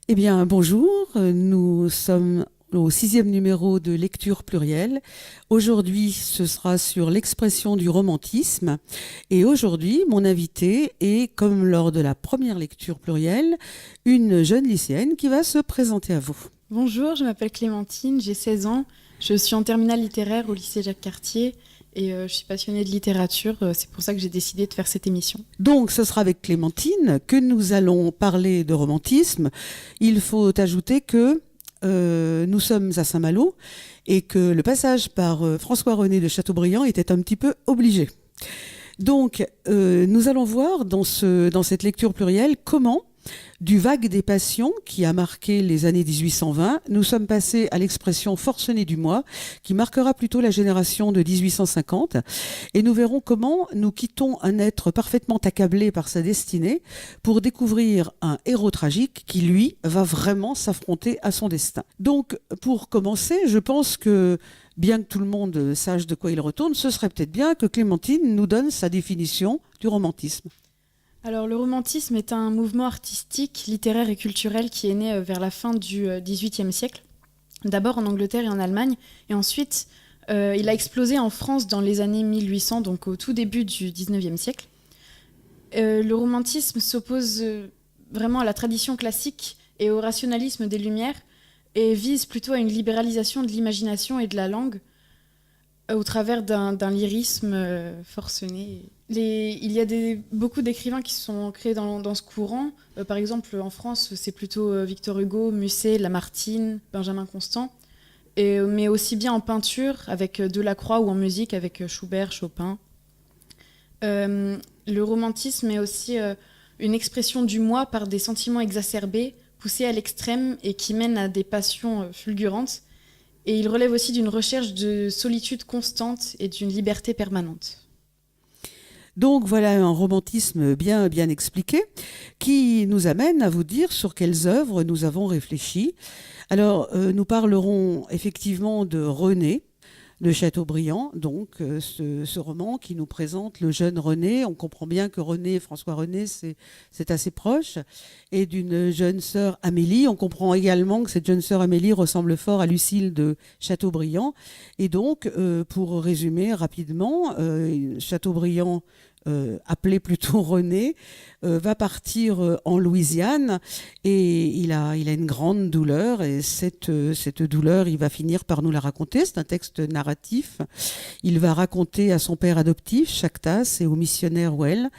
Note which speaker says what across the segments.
Speaker 1: Eh bien, bonjour, nous sommes au sixième numéro de Lecture plurielle. Aujourd'hui, ce sera sur l'expression du romantisme. Et aujourd'hui, mon invité est, comme lors de la première lecture plurielle, une jeune lycéenne qui va se présenter à vous.
Speaker 2: Bonjour, je m'appelle Clémentine, j'ai 16 ans. Je suis en terminale littéraire au lycée Jacques Cartier et je suis passionnée de littérature. C'est pour ça que j'ai décidé de faire cette émission.
Speaker 1: Donc, ce sera avec Clémentine que nous allons parler de romantisme. Il faut ajouter que nous sommes à Saint-Malo et que le passage par François-René de Chateaubriand était un petit peu obligé. Donc, nous allons voir dans cette lecture plurielle comment, du vague des passions qui a marqué les années 1820, nous sommes passés à l'expression forcenée du moi, qui marquera plutôt la génération de 1850, et nous verrons comment nous quittons un être parfaitement accablé par sa destinée pour découvrir un héros tragique qui, lui, va vraiment s'affronter à son destin. Donc, pour commencer, je pense que bien que tout le monde sache de quoi il retourne, ce serait peut-être bien que Clémentine nous donne sa définition du romantisme.
Speaker 2: Alors, le romantisme est un mouvement artistique, littéraire et culturel qui est né vers la fin du XVIIIe siècle, d'abord en Angleterre et en Allemagne, et ensuite il a explosé en France dans les années 1800, donc au tout début du XIXe siècle. Le romantisme s'oppose vraiment à la tradition classique et au rationalisme des Lumières, et vise plutôt à une libéralisation de l'imagination et de la langue au travers d'un lyrisme forcené. Il y a beaucoup d'écrivains qui se sont créés dans ce courant. Par exemple, en France, c'est plutôt Victor Hugo, Musset, Lamartine, Benjamin Constant. Mais aussi bien en peinture, avec Delacroix, ou en musique, avec Schubert, Chopin. Le romantisme est aussi une expression du moi par des sentiments exacerbés, poussés à l'extrême et qui mènent à des passions fulgurantes. Et il relève aussi d'une recherche de solitude constante et d'une liberté permanente.
Speaker 1: Donc voilà un romantisme bien expliqué qui nous amène à vous dire sur quelles œuvres nous avons réfléchi. Alors nous parlerons effectivement de René de Chateaubriand, donc ce roman qui nous présente le jeune René. On comprend bien que René, François René, c'est assez proche, et d'une jeune sœur Amélie. On comprend également que cette jeune sœur Amélie ressemble fort à Lucile de Chateaubriand. Et donc, pour résumer rapidement, Chateaubriand, appelé plutôt René, va partir en Louisiane et il a une grande douleur, et cette douleur, il va finir par nous la raconter. C'est un texte narratif. Il va raconter à son père adoptif, Chactas, et au missionnaire Well,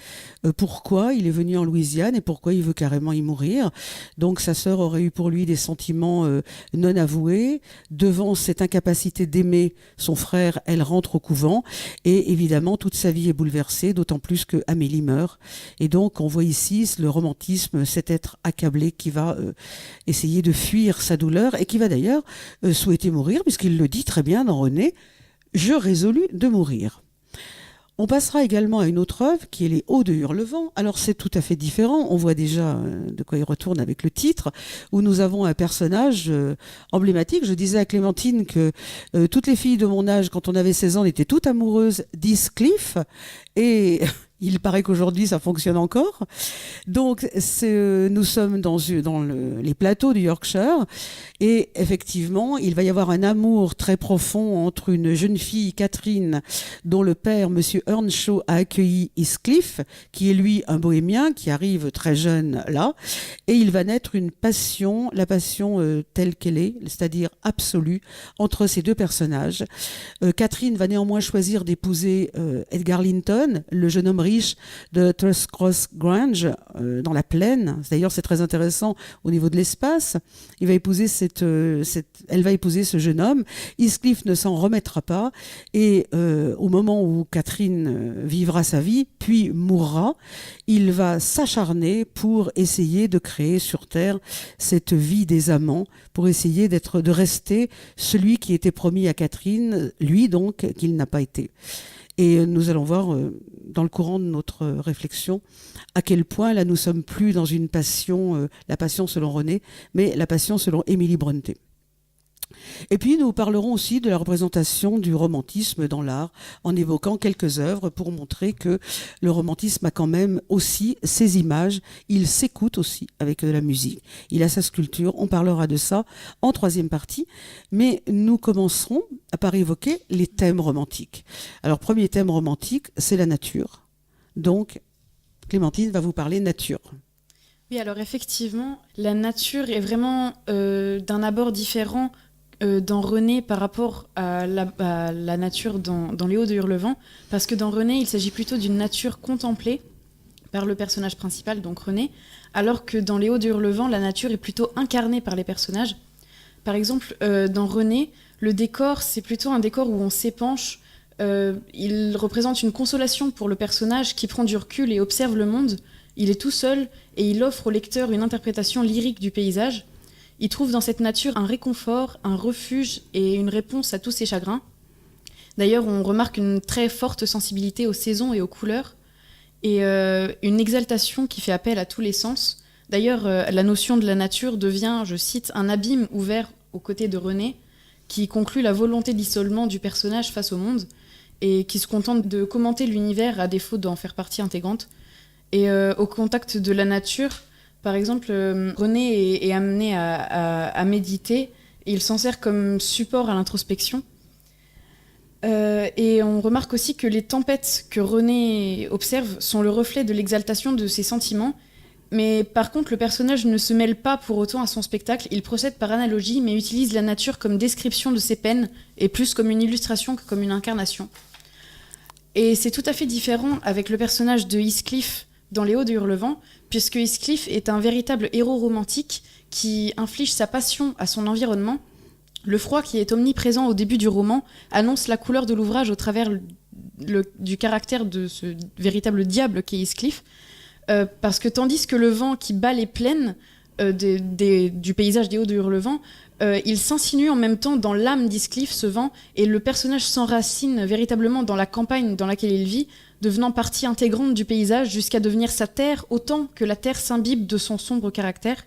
Speaker 1: pourquoi il est venu en Louisiane et pourquoi il veut carrément y mourir. Donc sa sœur aurait eu pour lui des sentiments non avoués. Devant cette incapacité d'aimer son frère, elle rentre au couvent et évidemment toute sa vie est bouleversée, d'autant plus que Amélie meurt. Et donc on voit ici le romantisme, cet être accablé qui va essayer de fuir sa douleur et qui va d'ailleurs souhaiter mourir, puisqu'il le dit très bien dans René, « Je résolus de mourir ». On passera également à une autre œuvre qui est Les Hauts de Hurlevent. Alors c'est tout à fait différent, on voit déjà de quoi il retourne avec le titre, où nous avons un personnage emblématique. Je disais à Clémentine que toutes les filles de mon âge, quand on avait 16 ans, étaient toutes amoureuses d'Heathcliff, et il paraît qu'aujourd'hui ça fonctionne encore. Donc nous sommes dans les plateaux du Yorkshire, et effectivement il va y avoir un amour très profond entre une jeune fille, Catherine, dont le père, monsieur Earnshaw, a accueilli Heathcliff, qui est lui un bohémien qui arrive très jeune là, et il va naître une passion, la passion telle qu'elle est, c'est-à-dire absolue, entre ces deux personnages. Catherine va néanmoins choisir d'épouser Edgar Linton, le jeune homme riche de Thrushcross Grange, dans la plaine. D'ailleurs, c'est très intéressant au niveau de l'espace. Elle va épouser ce jeune homme. Heathcliff ne s'en remettra pas, et au moment où Catherine vivra sa vie, puis mourra, il va s'acharner pour essayer de créer sur Terre cette vie des amants, pour essayer de rester celui qui était promis à Catherine, lui donc, qu'il n'a pas été. Et nous allons voir dans le courant de notre réflexion à quel point là nous sommes plus dans une passion, la passion selon René, mais la passion selon Émilie Brontë. Et puis nous parlerons aussi de la représentation du romantisme dans l'art, en évoquant quelques œuvres pour montrer que le romantisme a quand même aussi ses images, il s'écoute aussi avec de la musique, il a sa sculpture, on parlera de ça en troisième partie, mais nous commencerons par évoquer les thèmes romantiques. Alors premier thème romantique, c'est la nature. Donc Clémentine va vous parler nature.
Speaker 2: Oui, alors effectivement, la nature est vraiment d'un abord différent dans René par rapport à la nature dans Les Hauts de Hurlevent, parce que dans René, il s'agit plutôt d'une nature contemplée par le personnage principal, donc René, alors que dans Les Hauts de Hurlevent, la nature est plutôt incarnée par les personnages. Par exemple, dans René, le décor, c'est plutôt un décor où on s'épanche. Il représente une consolation pour le personnage qui prend du recul et observe le monde. Il est tout seul et il offre au lecteur une interprétation lyrique du paysage. Il trouve dans cette nature un réconfort, un refuge et une réponse à tous ses chagrins. D'ailleurs, on remarque une très forte sensibilité aux saisons et aux couleurs, et une exaltation qui fait appel à tous les sens. D'ailleurs, la notion de la nature devient, je cite, un abîme ouvert aux côtés de René, qui conclut la volonté d'isolement du personnage face au monde, et qui se contente de commenter l'univers à défaut d'en faire partie intégrante. Et au contact de la nature, par exemple, René est amené à méditer, et il s'en sert comme support à l'introspection. Et on remarque aussi que les tempêtes que René observe sont le reflet de l'exaltation de ses sentiments, mais par contre, le personnage ne se mêle pas pour autant à son spectacle, il procède par analogie, mais utilise la nature comme description de ses peines, et plus comme une illustration que comme une incarnation. Et c'est tout à fait différent avec le personnage de Heathcliff dans Les Hauts de Hurlevent, puisque Heathcliff est un véritable héros romantique qui inflige sa passion à son environnement. Le froid qui est omniprésent au début du roman annonce la couleur de l'ouvrage au travers du caractère de ce véritable diable qu'est Heathcliff, parce que tandis que le vent qui bat les plaines du paysage des Hauts de Hurlevent, il s'insinue en même temps dans l'âme d'Heathcliff, ce vent, et le personnage s'enracine véritablement dans la campagne dans laquelle il vit, devenant partie intégrante du paysage jusqu'à devenir sa terre, autant que la terre s'imbibe de son sombre caractère.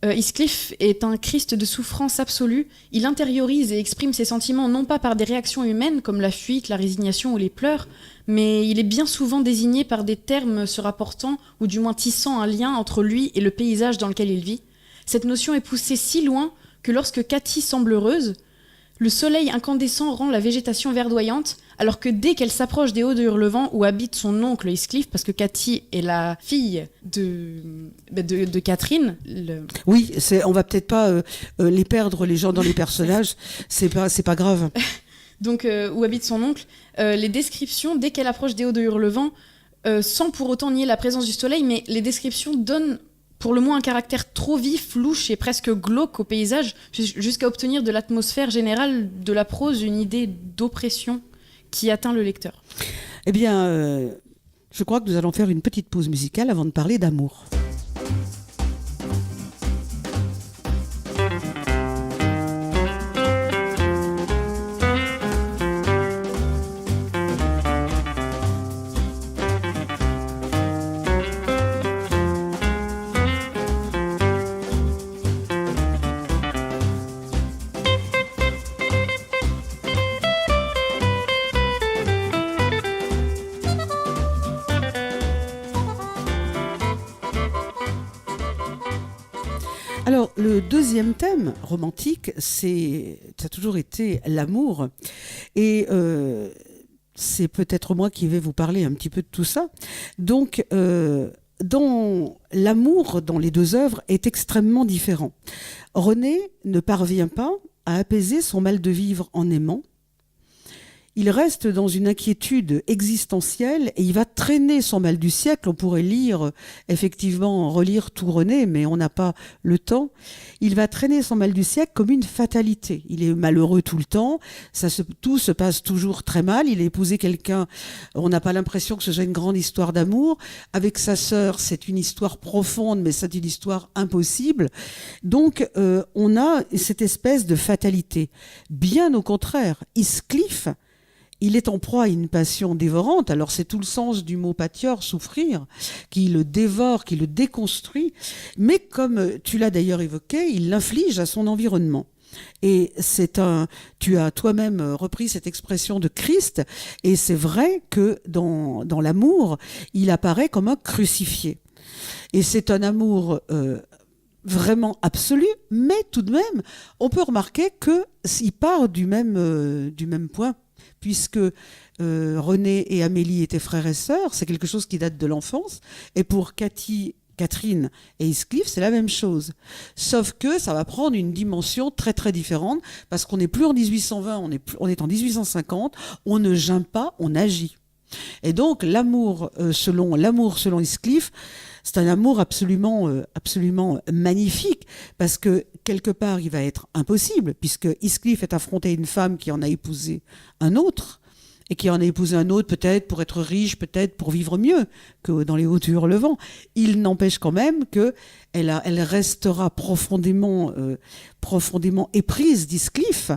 Speaker 2: Heathcliff est un Christ de souffrance absolue. Il intériorise et exprime ses sentiments non pas par des réactions humaines comme la fuite, la résignation ou les pleurs, mais il est bien souvent désigné par des termes se rapportant ou du moins tissant un lien entre lui et le paysage dans lequel il vit. Cette notion est poussée si loin que lorsque Cathy semble heureuse, le soleil incandescent rend la végétation verdoyante, alors que dès qu'elle s'approche des Hauts de Hurlevent où habite son oncle Heathcliff, parce que Cathy est la fille de Catherine.
Speaker 1: Oui, on va peut-être pas les perdre, les gens dans les personnages, c'est pas grave.
Speaker 2: Donc, où habite son oncle, les descriptions, dès qu'elle approche des Hauts de Hurlevent, sans pour autant nier la présence du soleil, mais les descriptions donnent pour le moins un caractère trop vif, louche et presque glauque au paysage, jusqu'à obtenir de l'atmosphère générale de la prose une idée d'oppression qui atteint le lecteur.
Speaker 1: Eh bien, je crois que nous allons faire une petite pause musicale avant de parler d'amour. Alors, le deuxième thème romantique, ça a toujours été l'amour. Et c'est peut-être moi qui vais vous parler un petit peu de tout ça. Donc, l'amour dans les deux œuvres est extrêmement différent. René ne parvient pas à apaiser son mal de vivre en aimant. Il reste dans une inquiétude existentielle et il va traîner son mal du siècle. On pourrait relire tout René, mais on n'a pas le temps. Il va traîner son mal du siècle comme une fatalité. Il est malheureux tout le temps. Tout se passe toujours très mal. Il a épousé quelqu'un, on n'a pas l'impression que ce soit une grande histoire d'amour. Avec sa sœur, c'est une histoire profonde, mais c'est une histoire impossible. Donc, on a cette espèce de fatalité. Bien au contraire, Heathcliff, il est en proie à une passion dévorante. Alors c'est tout le sens du mot pâtior, souffrir, qui le dévore, qui le déconstruit. Mais comme tu l'as d'ailleurs évoqué, il l'inflige à son environnement. Et tu as toi-même repris cette expression de Christ, et c'est vrai que dans l'amour, il apparaît comme un crucifié. Et c'est un amour vraiment absolu, mais tout de même, on peut remarquer qu'il part du même point, puisque René et Amélie étaient frères et sœurs, c'est quelque chose qui date de l'enfance, et pour Catherine et Heathcliff, c'est la même chose. Sauf que ça va prendre une dimension très très différente, parce qu'on n'est plus en 1820, on est en 1850, on ne geint pas, on agit. Et donc l'amour selon Heathcliff, c'est un amour absolument magnifique, parce que quelque part il va être impossible, puisque Heathcliff est affronté à une femme qui en a épousé un autre, et qui en a épousé un autre peut-être pour être riche, peut-être pour vivre mieux que dans les hauts du Hurlevent. Il n'empêche quand même qu'elle restera profondément éprise d'Heathcliff,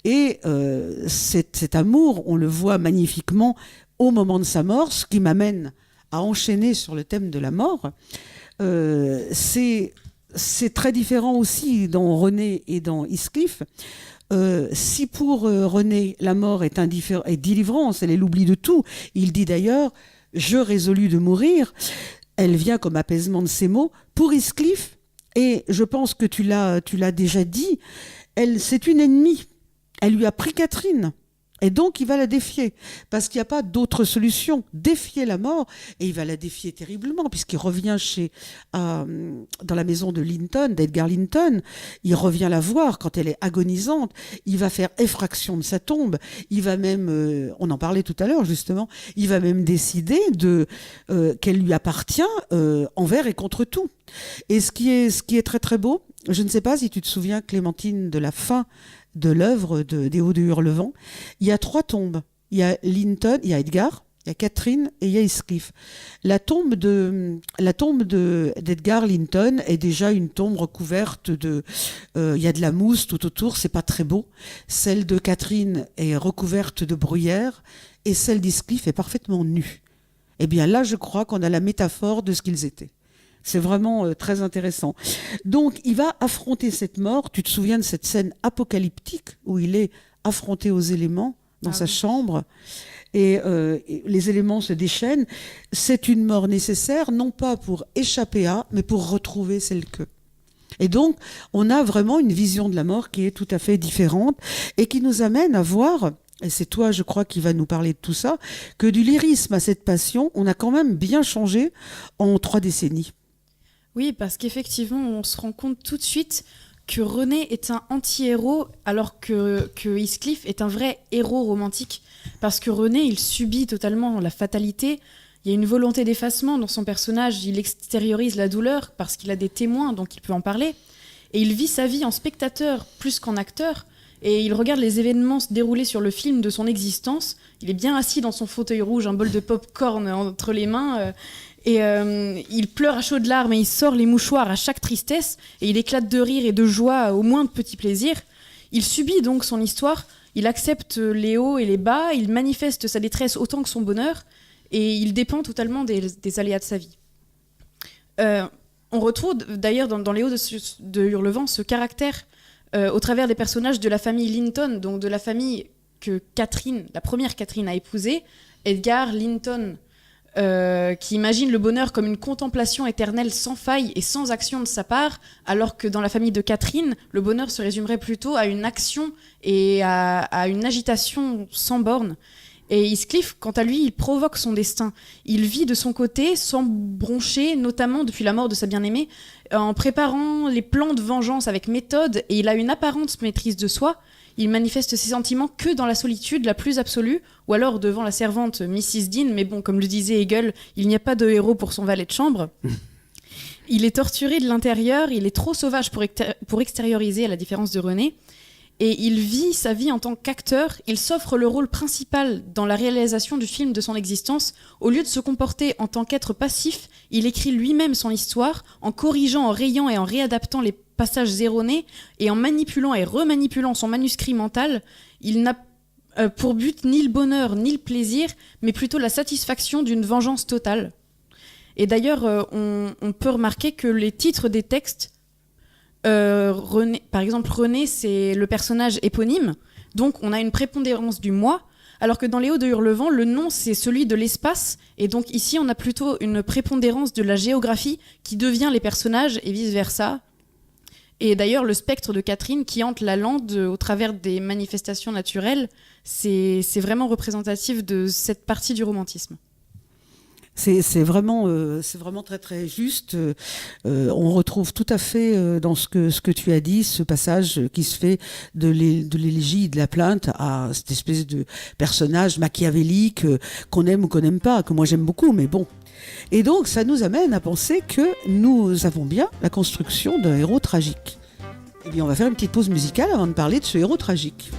Speaker 1: et cet amour, on le voit magnifiquement au moment de sa mort, ce qui m'amène à enchaîner sur le thème de la mort. C'est très différent aussi dans René et dans Heathcliff. Si pour René, la mort est délivrance, elle est l'oubli de tout. Il dit d'ailleurs « Je résolus de mourir », elle vient comme apaisement de ses maux. Pour Heathcliff, et je pense que tu l'as déjà dit, c'est une ennemie. Elle lui a pris Catherine. Et donc, il va la défier, parce qu'il n'y a pas d'autre solution. Défier la mort, et il va la défier terriblement, puisqu'il revient dans la maison d'Edgar Linton, il revient la voir quand elle est agonisante, il va faire effraction de sa tombe, il va même, on en parlait tout à l'heure justement, il va même décider qu'elle lui appartient envers et contre tout. Et ce qui est très très beau, je ne sais pas si tu te souviens, Clémentine, de la fin de l'œuvre des Hauts du Hurlevent, il y a 3 tombes. Il y a Linton, il y a Edgar, il y a Catherine et il y a Heathcliff. La tombe d'Edgar Linton est déjà une tombe recouverte il y a de la mousse tout autour, c'est pas très beau. Celle de Catherine est recouverte de bruyère et celle d'Heathcliff est parfaitement nue. Eh bien là, je crois qu'on a la métaphore de ce qu'ils étaient. C'est vraiment très intéressant. Donc, il va affronter cette mort. Tu te souviens de cette scène apocalyptique où il est affronté aux éléments dans sa chambre et les éléments se déchaînent. C'est une mort nécessaire, non pas pour échapper à, mais pour retrouver celle que. Et donc, on a vraiment une vision de la mort qui est tout à fait différente et qui nous amène à voir, et c'est toi, je crois, qui va nous parler de tout ça, que du lyrisme à cette passion, on a quand même bien changé en 3 décennies.
Speaker 2: Oui, parce qu'effectivement, on se rend compte tout de suite que René est un anti-héros, alors que Heathcliff est un vrai héros romantique. Parce que René, il subit totalement la fatalité. Il y a une volonté d'effacement dans son personnage. Il extériorise la douleur parce qu'il a des témoins, donc il peut en parler. Et il vit sa vie en spectateur plus qu'en acteur. Et il regarde les événements se dérouler sur le film de son existence. Il est bien assis dans son fauteuil rouge, un bol de pop-corn entre les mains. Et il pleure à chaudes larmes et il sort les mouchoirs à chaque tristesse et il éclate de rire et de joie au moindre petit plaisir. Il subit donc son histoire, il accepte les hauts et les bas, il manifeste sa détresse autant que son bonheur et il dépend totalement des aléas de sa vie. On retrouve d'ailleurs dans les Hauts de Hurlevent ce caractère au travers des personnages de la famille Linton, donc de la famille que la première Catherine a épousée, Edgar Linton, qui imagine le bonheur comme une contemplation éternelle sans faille et sans action de sa part, alors que dans la famille de Catherine, le bonheur se résumerait plutôt à une action et à une agitation sans borne. Et Heathcliff, quant à lui, il provoque son destin. Il vit de son côté, sans broncher, notamment depuis la mort de sa bien-aimée, en préparant les plans de vengeance avec méthode, et il a une apparente maîtrise de soi. Il manifeste ses sentiments que dans la solitude la plus absolue, ou alors devant la servante Mrs. Dean, mais bon, comme le disait Hegel, il n'y a pas de héros pour son valet de chambre. Il est torturé de l'intérieur, il est trop sauvage pour extérioriser, à la différence de René, et il vit sa vie en tant qu'acteur, il s'offre le rôle principal dans la réalisation du film de son existence. Au lieu de se comporter en tant qu'être passif, il écrit lui-même son histoire, en corrigeant, en rayant et en réadaptant les passages erronés, et en manipulant et remanipulant son manuscrit mental. Il n'a pour but ni le bonheur ni le plaisir, mais plutôt la satisfaction d'une vengeance totale. Et d'ailleurs, on peut remarquer que les titres des textes Par exemple, René, c'est le personnage éponyme, donc on a une prépondérance du moi, alors que dans Les Hauts de Hurlevent, le nom, c'est celui de l'espace, et donc ici, on a plutôt une prépondérance de la géographie qui devient les personnages, et vice-versa. Et d'ailleurs, le spectre de Catherine qui hante la lande au travers des manifestations naturelles, c'est vraiment représentatif de cette partie du romantisme.
Speaker 1: C'est vraiment très très juste. On retrouve tout à fait dans ce que tu as dit, ce passage qui se fait de l'élégie, de la plainte à cette espèce de personnage machiavélique qu'on aime ou qu'on n'aime pas, que moi j'aime beaucoup, mais bon. Et donc ça nous amène à penser que nous avons bien la construction d'un héros tragique. Eh bien, on va faire une petite pause musicale avant de parler de ce héros tragique.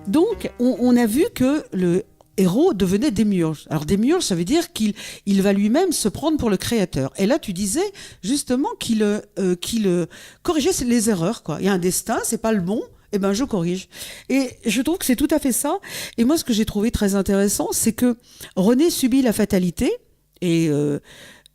Speaker 1: Donc, on a vu que le héros devenait démiurge. Alors démiurge, ça veut dire qu'il va lui-même se prendre pour le créateur. Et là, tu disais justement qu'il corrigeait les erreurs, quoi. Il y a un destin, c'est pas le bon. Eh ben, je corrige. Et je trouve que c'est tout à fait ça. Et moi, ce que j'ai trouvé très intéressant, c'est que René subit la fatalité. Et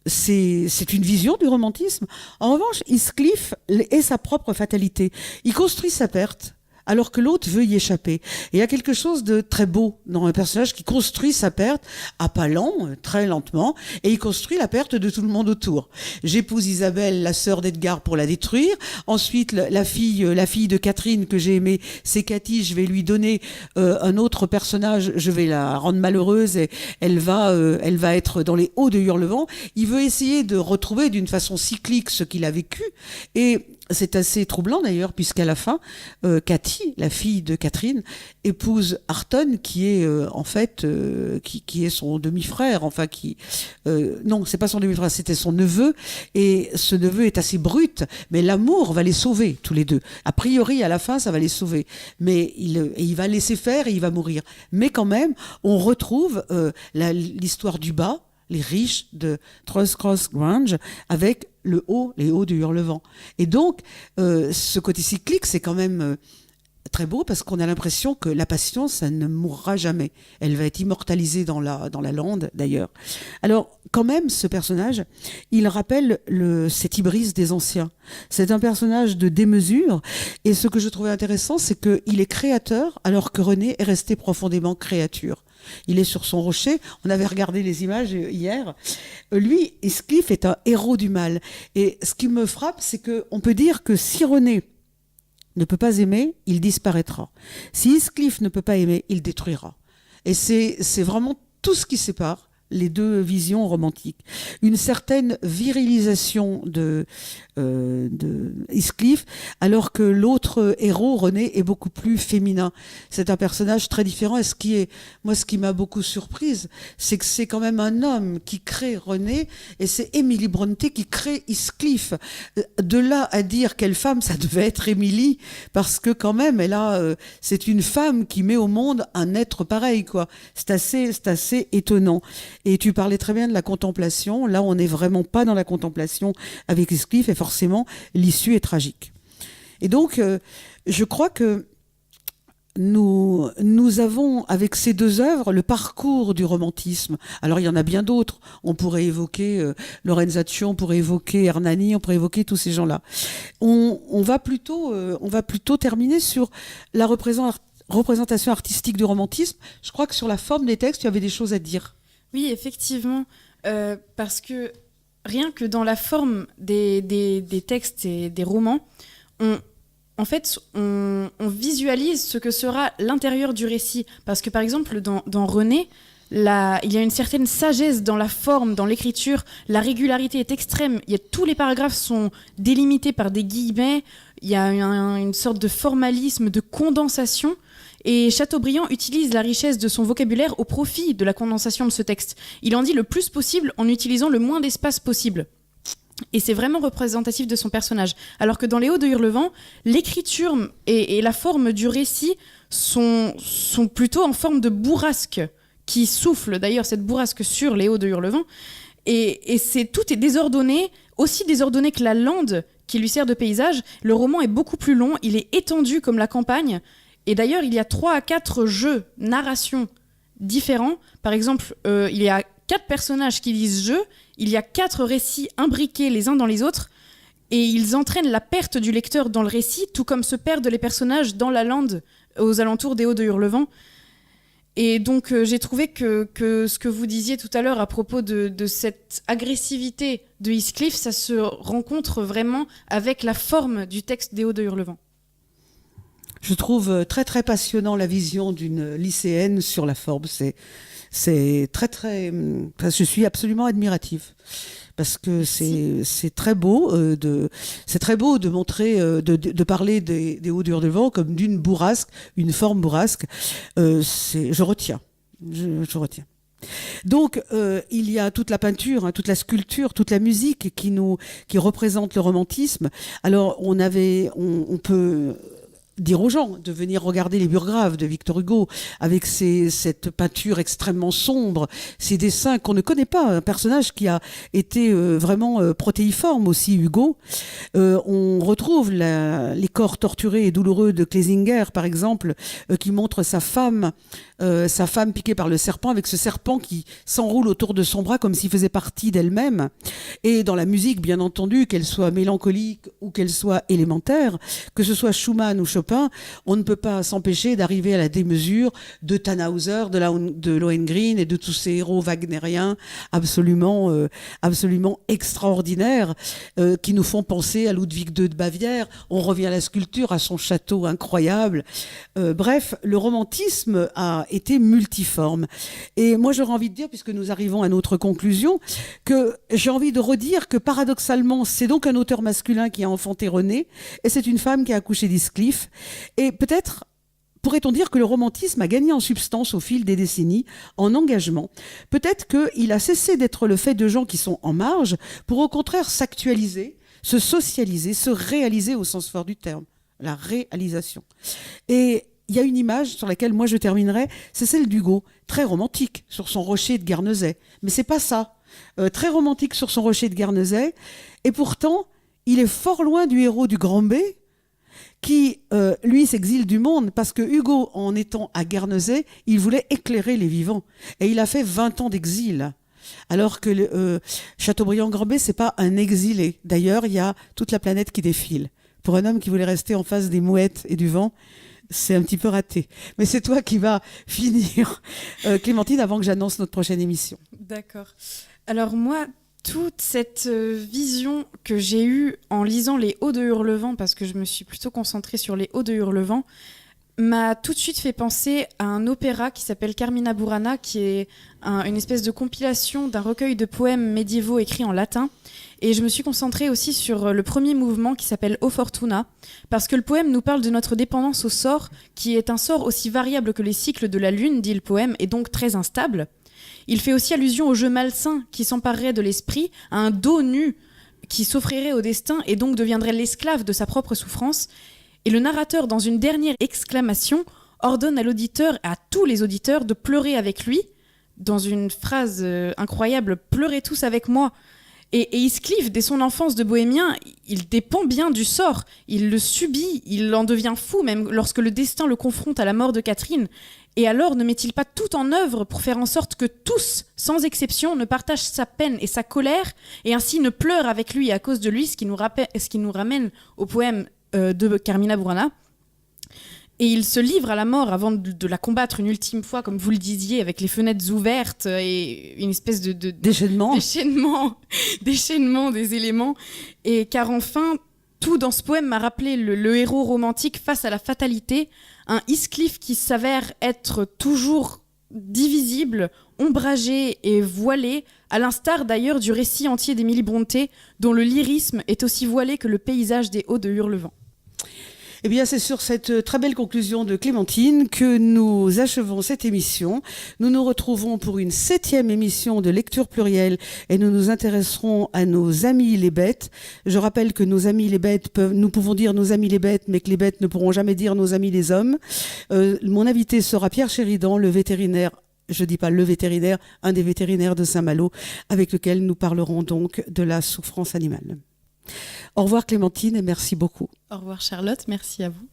Speaker 1: c'est une vision du romantisme. En revanche, Heathcliff est sa propre fatalité. Il construit sa perte, alors que l'autre veut y échapper. Et il y a quelque chose de très beau dans un personnage qui construit sa perte à pas lents, très lentement, et il construit la perte de tout le monde autour. J'épouse Isabelle, la sœur d'Edgar, pour la détruire. Ensuite, la fille de Catherine que j'ai aimée, c'est Cathy. Je vais lui donner un autre personnage. Je vais la rendre malheureuse et elle va être dans les hauts de Hurlevent. Il veut essayer de retrouver d'une façon cyclique ce qu'il a vécu. Et c'est assez troublant d'ailleurs, puisqu'à la fin, Cathy, la fille de Catherine, épouse Arton, qui est en fait qui est son demi-frère. Enfin, non, c'est pas son demi-frère, c'était son neveu. Et ce neveu est assez brut, mais l'amour va les sauver tous les deux. A priori, à la fin, ça va les sauver. Mais il va laisser faire et il va mourir. Mais quand même, on retrouve l'histoire du bas, les riches de Thrushcross Grange, avec les hauts du Hurlevent. Et donc, ce côté cyclique, c'est quand même très beau, parce qu'on a l'impression que la passion, ça ne mourra jamais. Elle va être immortalisée dans la lande, d'ailleurs. Alors, quand même, ce personnage, il rappelle cette hybris des anciens. C'est un personnage de démesure, et ce que je trouvais intéressant, c'est qu'il est créateur, alors que René est resté profondément créature. Il est sur son rocher. On avait regardé les images hier. Lui, Heathcliff est un héros du mal. Et ce qui me frappe, c'est qu'on peut dire que si René ne peut pas aimer, il disparaîtra. Si Heathcliff ne peut pas aimer, il détruira. Et c'est vraiment tout ce qui sépare les deux visions romantiques. Une certaine virilisation de Heathcliff, alors que l'autre héros, René, est beaucoup plus féminin. C'est un personnage très différent. Et ce qui m'a beaucoup surprise, c'est que c'est quand même un homme qui crée René, et c'est Emily Brontë qui crée Heathcliff. De là à dire quelle femme ça devait être Emily, parce que quand même, c'est une femme qui met au monde un être pareil, quoi. C'est assez étonnant. Et tu parlais très bien de la contemplation. Là, on n'est vraiment pas dans la contemplation avec Heathcliff, et forcément, l'issue est tragique. Et donc, je crois que nous avons, avec ces deux œuvres, le parcours du romantisme. Alors, il y en a bien d'autres. On pourrait évoquer Lorenzaccio, on pourrait évoquer Hernani, on pourrait évoquer tous ces gens-là. On va plutôt terminer sur la représentation représentation artistique du romantisme, je crois que sur la forme des textes, tu avais des choses à dire.
Speaker 2: Oui, effectivement, parce que rien que dans la forme des textes et des romans, en fait, on visualise ce que sera l'intérieur du récit. Parce que par exemple, dans René, il y a une certaine sagesse dans la forme, dans l'écriture. La régularité est extrême. Tous les paragraphes sont délimités par des guillemets. Il y a une sorte de formalisme, de condensation. Et Chateaubriand utilise la richesse de son vocabulaire au profit de la condensation de ce texte. Il en dit le plus possible en utilisant le moins d'espace possible. Et c'est vraiment représentatif de son personnage. Alors que dans Les Hauts de Hurlevent, l'écriture et la forme du récit sont plutôt en forme de bourrasque, qui souffle d'ailleurs cette bourrasque sur Les Hauts de Hurlevent. Et tout est désordonné, aussi désordonné que la lande qui lui sert de paysage. Le roman est beaucoup plus long, il est étendu comme la campagne. Et d'ailleurs, il y a 3 à 4 jeux, narrations différents. Par exemple, il y a 4 personnages qui disent « je », il y a 4 récits imbriqués les uns dans les autres, et ils entraînent la perte du lecteur dans le récit, tout comme se perdent les personnages dans la lande aux alentours des Hauts de Hurlevent. Et donc j'ai trouvé que ce que vous disiez tout à l'heure à propos de cette agressivité de Heathcliff, ça se rencontre vraiment avec la forme du texte des Hauts de Hurlevent.
Speaker 1: Je trouve très très passionnant la vision d'une lycéenne sur la forme. C'est très très. Enfin, je suis absolument admirative parce que c'est très beau de montrer de parler des Hauts de Hurlevent comme d'une bourrasque, une forme bourrasque. Je retiens. Donc il y a toute la peinture, toute la sculpture, toute la musique qui représente le romantisme. Alors on peut dire aux gens de venir regarder les Burgraves de Victor Hugo avec cette peinture extrêmement sombre, ces dessins qu'on ne connaît pas, un personnage qui a été vraiment protéiforme aussi, Hugo. On retrouve les corps torturés et douloureux de Clésinger, par exemple, qui montre sa femme piquée par le serpent, avec ce serpent qui s'enroule autour de son bras comme s'il faisait partie d'elle-même. Et dans la musique, bien entendu, qu'elle soit mélancolique ou qu'elle soit élémentaire, que ce soit Schumann ou Chopin, on ne peut pas s'empêcher d'arriver à la démesure de Tannhäuser, de Lohengrin et de tous ces héros wagnériens absolument extraordinaires qui nous font penser à Ludwig II de Bavière. On revient à la sculpture, à son château incroyable. Bref, le romantisme a été multiforme. Et moi, j'aurais envie de dire, puisque nous arrivons à notre conclusion, que j'ai envie de redire que paradoxalement, c'est donc un auteur masculin qui a enfanté René, et c'est une femme qui a accouché d'Heathcliff. Et peut-être pourrait-on dire que le romantisme a gagné en substance au fil des décennies, en engagement. Peut-être qu'il a cessé d'être le fait de gens qui sont en marge pour au contraire s'actualiser, se socialiser, se réaliser au sens fort du terme, la réalisation. Et il y a une image sur laquelle moi je terminerai, c'est celle d'Hugo, très romantique sur son rocher de Guernesey. Mais c'est pas ça. Très romantique sur son rocher de Guernesey. Et pourtant, il est fort loin du héros du Grand B, qui, lui, s'exile du monde parce que Hugo, en étant à Guernesey, il voulait éclairer les vivants. Et il a fait 20 ans d'exil. Alors que Chateaubriand-Grand-B, c'est pas un exilé. D'ailleurs, il y a toute la planète qui défile. Pour un homme qui voulait rester en face des mouettes et du vent, c'est un petit peu raté. Mais c'est toi qui vas finir, Clémentine, avant que j'annonce notre prochaine émission.
Speaker 2: D'accord. Alors moi, toute cette vision que j'ai eue en lisant Les Hauts de Hurlevent, parce que je me suis plutôt concentrée sur Les Hauts de Hurlevent, m'a tout de suite fait penser à un opéra qui s'appelle Carmina Burana, qui est une espèce de compilation d'un recueil de poèmes médiévaux écrits en latin. Et je me suis concentrée aussi sur le premier mouvement qui s'appelle O Fortuna, parce que le poème nous parle de notre dépendance au sort, qui est un sort aussi variable que les cycles de la lune, dit le poème, et donc très instable. Il fait aussi allusion au jeu malsain qui s'emparerait de l'esprit, à un dos nu qui s'offrirait au destin et donc deviendrait l'esclave de sa propre souffrance. Et le narrateur, dans une dernière exclamation, ordonne à l'auditeur et à tous les auditeurs de pleurer avec lui, dans une phrase incroyable, « Pleurez tous avec moi ». Et Heathcliff, dès son enfance de bohémien, il dépend bien du sort, il le subit, il en devient fou, même lorsque le destin le confronte à la mort de Catherine. Et alors ne met-il pas tout en œuvre pour faire en sorte que tous, sans exception, ne partagent sa peine et sa colère, et ainsi ne pleurent avec lui à cause de lui, ce qui nous ramène au poème de Carmina Burana. Et il se livre à la mort avant de la combattre une ultime fois, comme vous le disiez, avec les fenêtres ouvertes et une espèce de déchaînement des éléments. Et car enfin, tout dans ce poème m'a rappelé le héros romantique face à la fatalité, un Heathcliff qui s'avère être toujours divisible, ombragé et voilé, à l'instar d'ailleurs du récit entier d'Émilie Brontë, dont le lyrisme est aussi voilé que le paysage des Hauts de Hurlevent.
Speaker 1: Eh bien, c'est sur cette très belle conclusion de Clémentine que nous achevons cette émission. Nous nous retrouvons pour une 7e émission de Lecture Plurielle et nous nous intéresserons à nos amis les bêtes. Je rappelle que nos amis les bêtes nous pouvons dire nos amis les bêtes, mais que les bêtes ne pourront jamais dire nos amis les hommes. Mon invité sera Pierre Chéridan, le vétérinaire. Je dis pas le vétérinaire, un des vétérinaires de Saint-Malo, avec lequel nous parlerons donc de la souffrance animale. Au revoir Clémentine et merci beaucoup.
Speaker 2: Au revoir Charlotte, merci à vous.